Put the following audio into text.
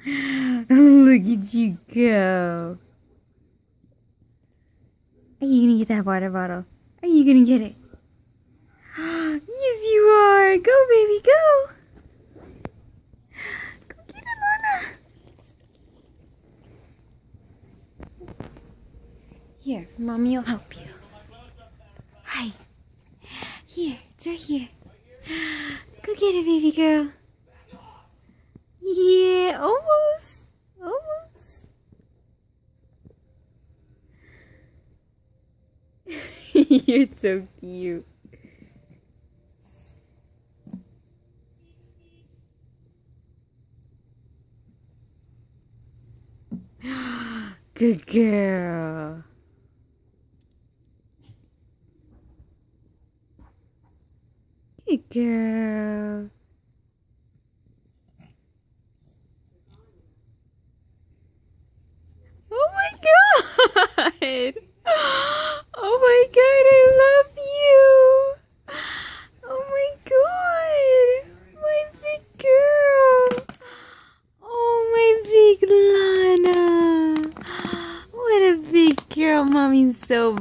Look at you go. Are you gonna get that water bottle? Are you gonna get it? Yes, you are. Go, baby, go. Go get it, Lana. Here, Mommy will help you. Hi. Here, it's right here. Go get it, baby girl. Yeah, almost. Almost. You're so cute. Good girl. Good girl. Oh my God. Oh my God, I love you. Oh my God. My big girl. Oh, my big Lana. What a big girl. Mommy's so